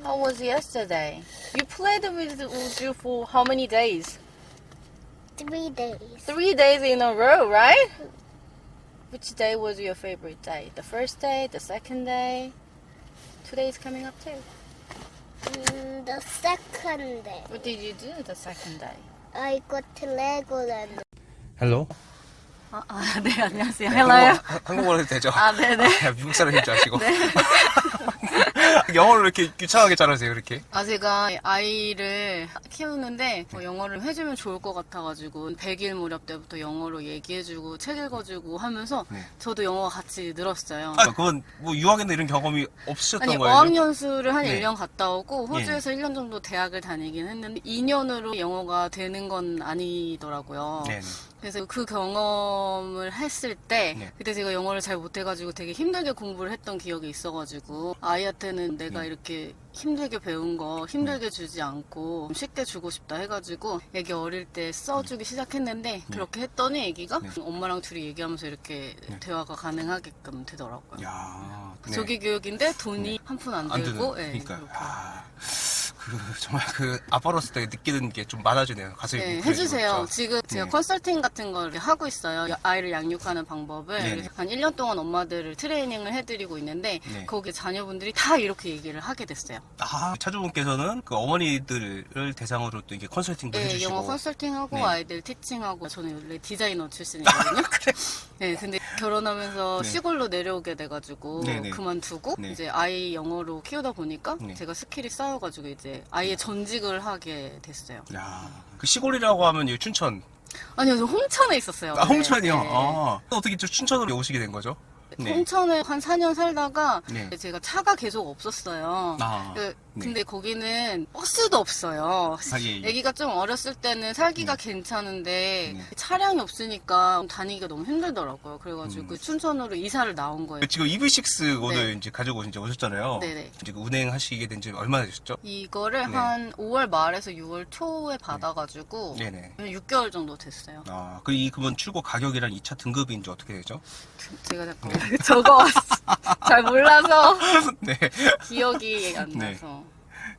How was yesterday? You played with Uju for how many days? 3 days. 3 days in a row, right? Which day was your favorite day? The first day, the second day? 2 days coming up too. The second day. What did you do the second day? I got to Legoland. 헬로? 네, 안녕하세요. Hello. 한국어로 해도 되죠? 네네. 미국 사람인 줄 아시고. 영어를 이렇게 유창하게 잘하세요, 이렇게? 제가 아이를 키우는데 영어를 해주면 좋을 것 같아가지고 100일 무렵 때부터 영어로 얘기해주고 책 읽어주고 하면서 저도 영어가 같이 늘었어요. 그건 뭐 유학이나 이런 경험이 없으셨던 아니, 거예요? 어학연수를 한 네. 1년 갔다 오고 호주에서 1년 정도 대학을 다니긴 했는데 2년으로 영어가 되는 건 아니더라고요. 네네. 그래서 그 경험을 했을 때 네. 그때 제가 영어를 잘 못해가지고 되게 힘들게 공부를 했던 기억이 있어가지고 아이한테는 내가 이렇게 힘들게 배운 거 힘들게 주지 않고 쉽게 주고 싶다 해가지고 애기 어릴 때 써주기 시작했는데 그렇게 했더니 애기가 엄마랑 둘이 얘기하면서 이렇게 대화가 가능하게끔 되더라고요. 야, 네. 조기 교육인데 돈이 한 푼 안 안 들고 드는, 예, 그러니까. 그렇게. 정말 아빠로서 되게 느끼는 게 좀 많아지네요. 가슴이 네, 뭉클해지고 해주세요. 그렇죠? 지금 제가 네. 컨설팅 같은 걸 이렇게 하고 있어요. 아이를 양육하는 방법을. 네네. 그래서 한 1년 동안 엄마들을 트레이닝을 해드리고 있는데 네. 거기 자녀분들이 다 이렇게 얘기를 하게 됐어요. 차주분께서는 그 어머니들을 대상으로 또 이게 컨설팅도 네, 해주시고. 영어 컨설팅하고 네. 아이들 티칭하고 저는 원래 디자이너 출신이거든요. 네, 근데 결혼하면서 네. 시골로 내려오게 돼가지고 네네. 그만두고 네. 이제 아이 영어로 키우다 보니까 네. 제가 스킬이 쌓여가지고 이제 아이의 전직을 하게 됐어요. 야, 그 시골이라고 하면 이 춘천. 아니요, 저 홍천에 있었어요. 홍천이요? 네, 네. 어떻게 좀 춘천으로 오시게 된 거죠? 네. 홍천에 한 4년 살다가 네. 제가 차가 계속 없었어요. 네. 근데 거기는 버스도 없어요. 예. 아기가 좀 어렸을 때는 살기가 괜찮은데 네. 차량이 없으니까 다니기가 너무 힘들더라고요. 그래가지고 춘천으로 이사를 나온 거예요. 지금 EV6 오늘 네. 이제 가지고 이제 오셨잖아요. 네네. 이제 네. 운행하시게 된 지 얼마나 되셨죠? 이거를 네. 한 5월 말에서 6월 초에 받아가지고 네네. 6개월 정도 됐어요. 그러면 출고 가격이랑 2차 등급이 이제 어떻게 되죠? 제가 자꾸 적어왔어. 잘 몰라서 네. 기억이 안 네. 나서.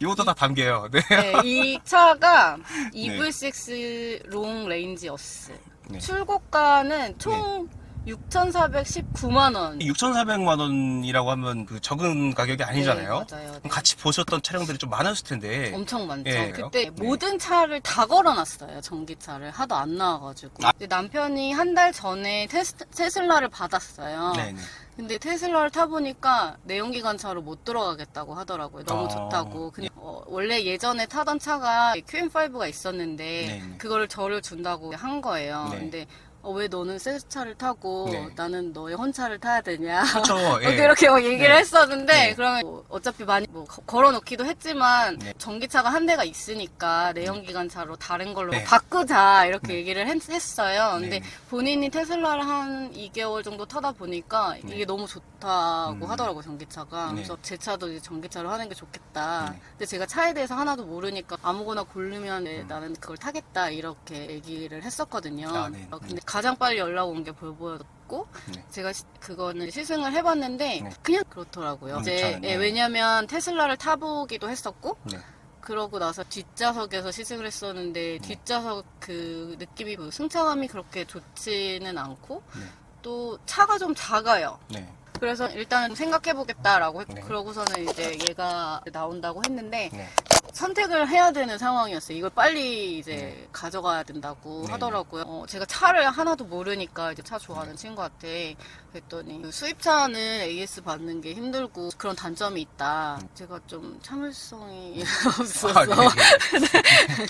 이것도 다 담겨요. 네. 네, 이 차가 EV6 롱 레인지 어스. 네. 출고가는 총 6,419만 원. 6,400만 원이라고 하면 그 적은 가격이 아니잖아요. 네, 맞아요. 그럼 같이 보셨던 차량들이 좀 많았을 텐데. 엄청 많죠. 예, 그때 네. 모든 차를 다 걸어놨어요. 전기차를 하도 안 나와가지고. 근데 남편이 한 달 전에 테슬라를 받았어요. 네네. 근데 테슬라를 타보니까 내연기관차로 못 들어가겠다고 하더라고요. 너무 좋다고. 근데 원래 예전에 타던 차가 QM5가 있었는데 네네. 그거를 저를 준다고 한 거예요. 네. 근데 왜 너는 새 차를 타고 네. 나는 너의 헌차를 타야 되냐. 그렇죠. 예. 그렇게 막 얘기를 네. 했었는데 네. 그러면 어차피 많이 걸어놓기도 했지만 네. 전기차가 한 대가 있으니까 내연기관차로 다른 걸로 네. 바꾸자 이렇게 네. 얘기를 했어요. 근데 네. 본인이 테슬라를 한 2개월 정도 타다 보니까 이게 너무 좋다고 하더라고요, 전기차가. 네. 그래서 제 차도 이제 전기차로 하는 게 좋겠다. 네. 근데 제가 차에 대해서 하나도 모르니까 아무거나 고르면 나는 그걸 타겠다 이렇게 얘기를 했었거든요. 네. 근데 가장 빨리 연락 온 게 볼보였고 네. 제가 그거는 시승을 해봤는데 네. 그냥 그렇더라고요. 이제 괜찮아요. 네. 왜냐면 테슬라를 타보기도 했었고 네. 그러고 나서 뒷좌석에서 시승을 했었는데 뒷좌석 그 느낌이 승차감이 그렇게 좋지는 않고 네. 또 차가 좀 작아요. 네. 그래서 일단 생각해보겠다라고 했고 네. 그러고서는 이제 얘가 나온다고 했는데 네. 선택을 해야 되는 상황이었어요. 이걸 빨리 이제 가져가야 된다고 네. 하더라고요. 제가 차를 하나도 모르니까 이제 차 좋아하는 친구한테 그랬더니 그 수입차는 AS 받는 게 힘들고 그런 단점이 있다. 제가 좀 참을성이 없어서 네.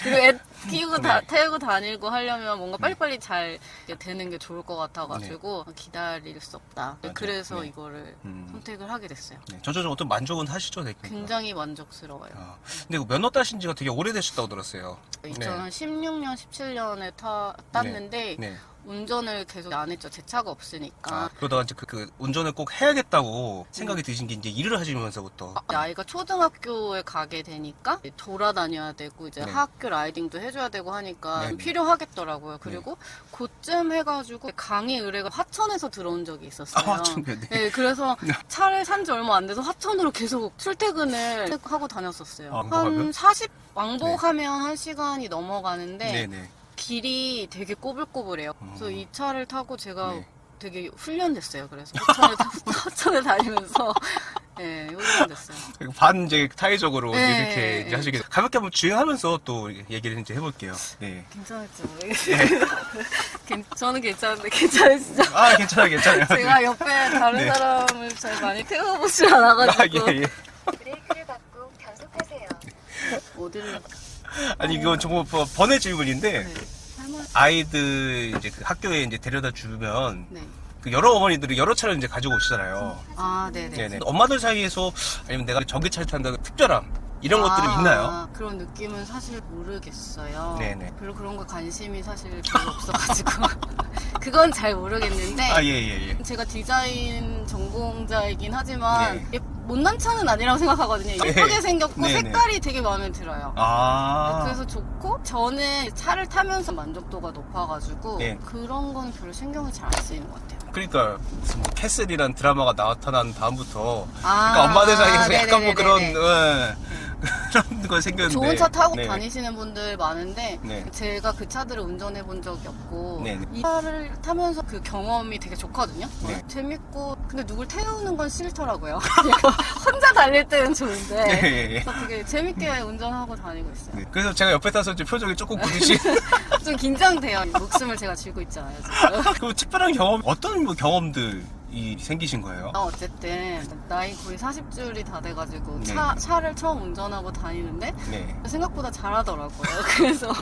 그리고 애 키우고 네. 태우고 다니고 하려면 뭔가 빨리빨리 잘 되는 게 좋을 것 같아가지고 기다릴 수 없다. 맞아요. 그래서 네. 이거를 음. 선택을 하게 됐어요. 네. 전체적으로 어떤 만족은 하시죠? 네. 굉장히 만족스러워요. 근데 그 면허 따신 지가 되게 오래되셨다고 들었어요. 2016년, 17년에 땄는데 네. 운전을 계속 안 했죠. 제 차가 없으니까. 그러다가 이제 그 운전을 꼭 해야겠다고 생각이 드신 게 이제 일을 하시면서부터. 아이가 초등학교에 가게 되니까 돌아다녀야 되고 이제 네. 학교 라이딩도 해줘야 되고 하니까 네. 필요하겠더라고요. 그리고 그쯤 해가지고 강의 의뢰가 화천에서 들어온 적이 있었어요. 화천이요? 네. 네, 그래서 차를 산 지 얼마 안 돼서 화천으로 계속 출퇴근을 하고 다녔었어요. 왕복하면? 한 40, 왕복하면 1시간이 넘어가는데 네네. 길이 되게 꼬불꼬불해요. 그래서 이 차를 타고 제가 네. 되게 훈련됐어요. 그래서 화천을 다니면서 네, 훈련됐어요. 반 이제 타이적으로 네, 이렇게 네. 이제 하시게 가볍게 한번 주행하면서 또 얘기를 이제 해볼게요. 네. 괜찮을지 모르겠어요. 저는 괜찮은데 괜찮으시죠? 아 괜찮아요. 제가 옆에 다른 네. 사람을 잘 많이 태워보지 않아가지고 예. 브레이크를 밟고 변속하세요. 어디를 아니 이건 정말 번외 질문인데 네. 할머니 아이들 이제 그 학교에 이제 데려다 주면 네. 그 여러 어머니들이 여러 차를 이제 가지고 오시잖아요. 아 네네. 네네. 엄마들 사이에서 아니면 내가 전기차를 탄다는 특별함 이런 것들은 있나요? 그런 느낌은 사실 모르겠어요. 네네. 별로 그런 거 관심이 사실 별로 없어가지고 그건 잘 모르겠는데 아 예. 제가 디자인 전공자이긴 하지만 네. 예, 못난 차는 아니라고 생각하거든요. 예쁘게 생겼고 네네. 색깔이 되게 마음에 들어요. 아. 그래서 좋고 저는 차를 타면서 만족도가 높아가지고 네. 그런 건 별로 신경을 잘 안 쓰이는 것 같아요. 그러니까 무슨 뭐 캐슬이란 드라마가 나타난 다음부터 아, 그러니까 엄마들 사이에서 약간 뭐 그런 네네네네. 그런 거 생겼는데 좋은 차 타고 네. 다니시는 분들 많은데 네. 제가 그 차들을 운전해 본 적이 없고 네네. 이 차를 타면서 그 경험이 되게 좋거든요. 네. 재밌고 근데 누굴 태우는 건 싫더라고요. 혼자 달릴 때는 좋은데 예. 그래서 되게 재밌게 운전하고 다니고 있어요. 네. 그래서 제가 옆에 타서 이제 표정이 조금 굳으신 좀 긴장돼요. 목숨을 제가 쥐고 있잖아요. 지금. 그 특별한 경험 어떤 뭐 경험들이 생기신 거예요? 어쨌든 나이 거의 40줄이 다 돼가지고 네. 차를 처음 운전하고 다니는데 네. 생각보다 잘하더라고요. 그래서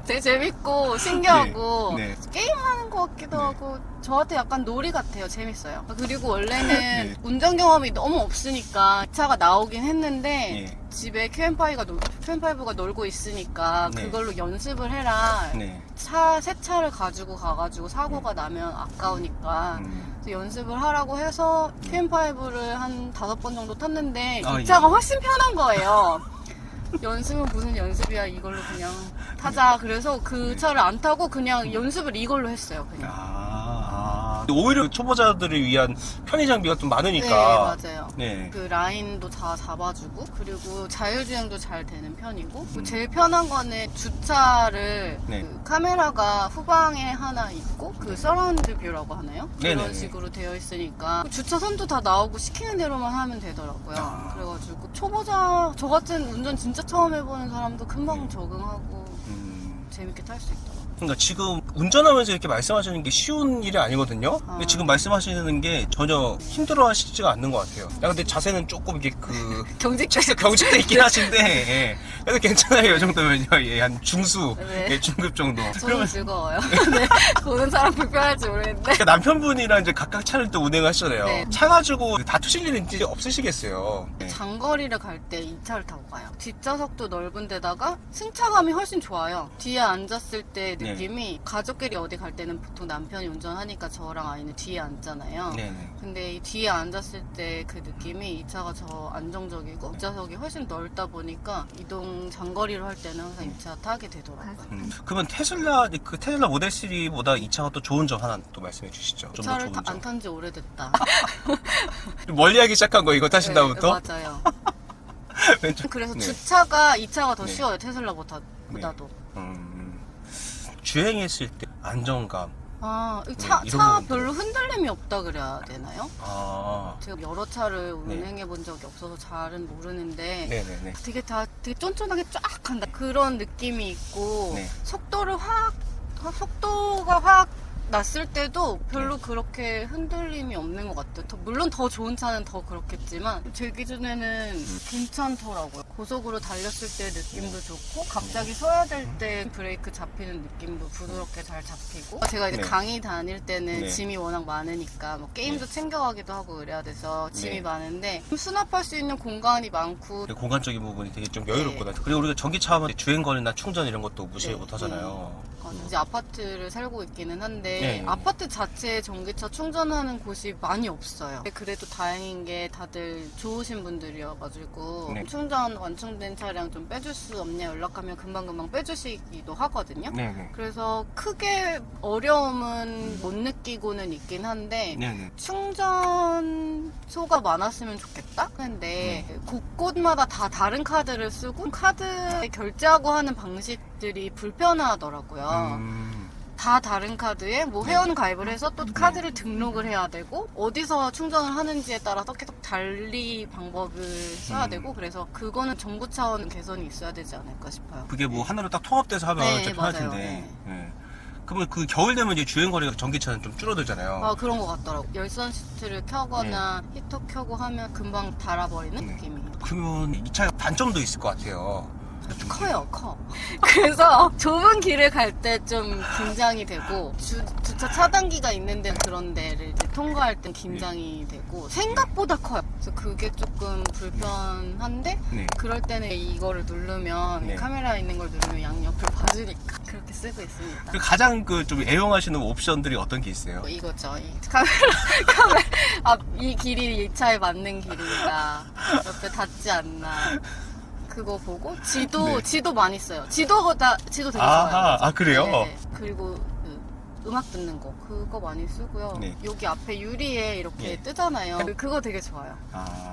되게 재밌고 신기하고 네. 게임하는 것 같기도 네. 하고 저한테 약간 놀이 같아요. 재밌어요. 그리고 원래는 네. 운전 경험이 너무 없으니까 차가 나오긴 했는데 네. 집에 Q&5가 놀고 있으니까 네. 그걸로 연습을 해라. 네. 새 차를 가지고 가가지고 사고가 나면 아까우니까 음. 그래서 연습을 하라고 해서 Q&5를 한 5번 정도 탔는데 아, 이 차가 예. 훨씬 편한 거예요. 연습은 무슨 연습이야, 이걸로 그냥 타자. 그래서 그 차를 안 타고 그냥 연습을 이걸로 했어요, 그냥. 오히려 초보자들을 위한 편의 장비가 좀 많으니까. 네, 맞아요. 네. 그 라인도 다 잡아주고 그리고 자율주행도 잘 되는 편이고 그리고 음. 제일 편한 거는 주차를 네. 그 카메라가 후방에 하나 있고 그 서라운드 뷰라고 하나요? 네네네. 그런 식으로 되어 있으니까 주차선도 다 나오고 시키는 대로만 하면 되더라고요. 아. 그래가지고 초보자 저 같은 운전 진짜 처음 해보는 사람도 금방 적응하고 재밌게 탈 수 있더라고요. 그러니까 지금 운전하면서 이렇게 말씀하시는 게 쉬운 일이 아니거든요. 근데 지금 말씀하시는 게 전혀 힘들어 하시지가 않는 것 같아요. 야, 근데 자세는 조금 이게 경직돼 있긴 하신데, 예. 그래도 괜찮아요. 이 정도면요. 예, 한 중수, 네. 예, 중급 정도. 저는 즐거워요. 네, 보는 사람 불편할지 모르겠는데 그러니까 남편분이랑 이제 각각 차를 또 운행하시잖아요. 네. 차 가지고 다투실 일은 이제 없으시겠어요. 네. 장거리를 갈 때 이 차를 타고 가요. 뒷좌석도 넓은 데다가 승차감이 훨씬 좋아요. 뒤에 앉았을 때 네. 느낌이 가족끼리 어디 갈 때는 보통 남편이 운전하니까 저랑 아이는 뒤에 앉잖아요. 네네. 근데 이 뒤에 앉았을 때 그 느낌이 이 차가 더 안정적이고 뒷좌석이 훨씬 넓다 보니까 이동 장거리로 할 때는 항상 이 차 타게 되더라고요. 그러면 테슬라 모델 3보다 이 차가 또 좋은 점 하나 또 말씀해 주시죠. 이 좀 더 차를 좋은 점. 안 탄 지 오래됐다. 좀 멀리하기 시작한 거 이거 타신 다음부터? 네, 맞아요. 왼쪽. 그래서 네. 주차가 이 차가 더 네. 쉬워요. 테슬라보다도. 주행했을 때 안정감. 차 이런 부분들. 별로 흔들림이 없다 그래야 되나요? 아, 제가 여러 차를 운행해 본 적이 없어서 잘은 모르는데 네네네. 되게 쫀쫀하게 쫙 간다. 그런 느낌이 있고 네. 속도가 확 났을 때도 별로 그렇게 흔들림이 없는 것 같아요. 물론 더 좋은 차는 더 그렇겠지만 제 기준에는 괜찮더라고요. 고속으로 달렸을 때 느낌도 좋고 갑자기 서야 될 때 브레이크 잡히는 느낌도 부드럽게 잘 잡히고 제가 이제 네. 강의 다닐 때는 네. 짐이 워낙 많으니까 뭐 게임도 챙겨가기도 하고 그래야 돼서 짐이 네. 많은데 수납할 수 있는 공간이 많고 공간적인 부분이 되게 좀 여유롭구나. 그리고 우리가 전기차 하면 주행거리나 충전 이런 것도 무시 네. 못 하잖아요. 이제 아파트를 살고 있기는 한데 네. 아파트 자체에 전기차 충전하는 곳이 많이 없어요. 그래도 다행인 게 다들 좋으신 분들이어가지고 네. 충전 완충된 차량 좀 빼줄 수 없냐 연락하면 금방금방 빼주시기도 하거든요. 네네. 그래서 크게 어려움은 못 느끼고는 있긴 한데 네네. 충전소가 많았으면 좋겠다? 근데 곳곳마다 다 다른 카드를 쓰고 카드에 결제하고 하는 방식들이 불편하더라고요. 다 다른 카드에 뭐 회원 가입을 해서 또 카드를 등록을 해야 되고 어디서 충전을 하는지에 따라서 계속 달리 방법을 써야 되고 그래서 그거는 정부 차원 개선이 있어야 되지 않을까 싶어요. 그게 뭐 하나로 딱 통합돼서 하면 네, 좀 편할 맞아요. 텐데. 네. 네. 그러면 그 겨울 되면 이제 주행거리가 전기차는 좀 줄어들잖아요. 아 그런 것 같더라고. 열선 시트를 켜거나 히터 켜고 하면 금방 달아버리는 네. 느낌이에요. 그러면 이 차에 단점도 있을 것 같아요. 커요, 커. 그래서 좁은 길을 갈 때 좀 긴장이 되고, 주차 차단기가 있는데 그런 데를 이제 통과할 땐 긴장이 되고, 생각보다 커요. 그래서 그게 조금 불편한데, 네. 그럴 때는 이거를 누르면, 네. 카메라에 있는 걸 누르면 양옆을 봐주니까 그렇게 쓰고 있습니다. 그 가장 그 좀 애용하시는 옵션들이 어떤 게 있어요? 이거죠. 이 이 길이 이 차에 맞는 길인가, 옆에 닿지 않나. 그거 보고 지도 많이 써요. 지도 되게 아하, 좋아요. 아, 그래요? 네. 그리고 그 음악 듣는 거 그거 많이 쓰고요. 네. 여기 앞에 유리에 이렇게 네. 뜨잖아요. 그거 되게 좋아요.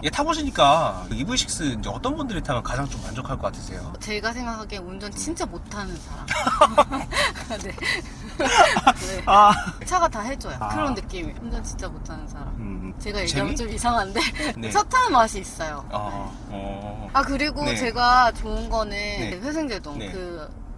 얘 타보시니까 EV6 이제 어떤 분들이 타면 가장 좀 만족할 것 같으세요? 제가 생각하기에 운전 진짜 못하는 사람. 네. 네. 차가 다 해줘요. 아. 그런 느낌이. 운전 진짜 못하는 사람. 제가 얘기하면 재미? 좀 이상한데 네. 차 타는 맛이 있어요. 그리고 네. 제가 좋은 거는 네. 회생제동 네.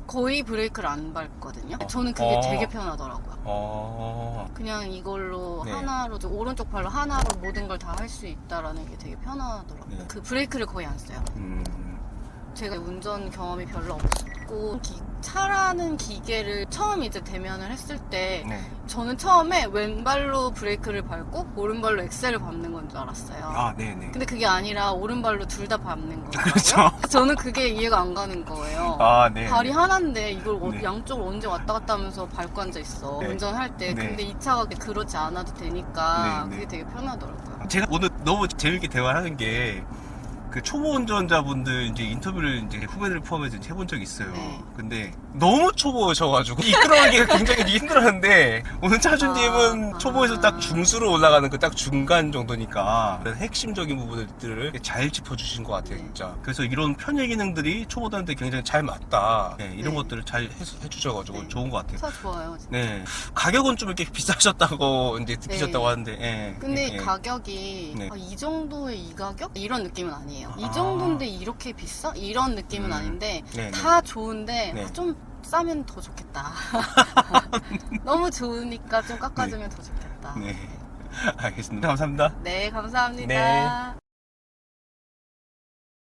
거의 브레이크를 안 밟거든요. 저는 그게 되게 편하더라고요. 그냥 이걸로 네. 하나로 오른쪽 발로 하나로 모든 걸 다 할 수 있다라는 게 되게 편하더라고요. 네. 그 브레이크를 거의 안 써요. 제가 운전 경험이 별로 없고 차라는 기계를 처음 이제 대면을 했을 때 네. 저는 처음에 왼발로 브레이크를 밟고 오른발로 엑셀을 밟는 건 줄 알았어요. 네네. 근데 그게 아니라 오른발로 둘 다 밟는 거예요. 그렇죠. 저는 그게 이해가 안 가는 거예요. 네. 발이 하나인데 이걸 네. 양쪽으로 언제 왔다 갔다 하면서 밟고 앉아 있어. 네. 운전할 때. 네. 근데 이 차가 그렇지 않아도 되니까 네, 네. 그게 되게 편하더라고요. 제가 오늘 너무 재밌게 대화를 하는 게 그 초보 운전자분들 이제 인터뷰를 이제 후배들 포함해서 이제 해본 적이 있어요. 네. 근데 너무 초보셔가지고 이끌어가기가 굉장히 힘들었는데 오늘 차주님은 초보에서 딱 중수로 올라가는 그 딱 중간 정도니까 그런 핵심적인 부분들을 잘 짚어주신 것 같아요, 진짜. 그래서 이런 편의 기능들이 초보들한테 굉장히 잘 맞다. 네, 이런 네. 것들을 잘 해주셔가지고 네. 좋은 것 같아요. 차 좋아요. 진짜. 네, 가격은 좀 이렇게 비싸셨다고 이제 느끼셨다고 네. 하는데. 예, 근데 예. 가격이 네. 이 정도의 이 가격? 이런 느낌은 아니에요. 이 정도인데 이렇게 비싸? 이런 느낌은 아닌데 네, 네. 다 좋은데 네. 좀 싸면 더 좋겠다. 너무 좋으니까 좀 깎아주면 더 좋겠다. 네. 알겠습니다. 감사합니다. 네, 감사합니다. 네.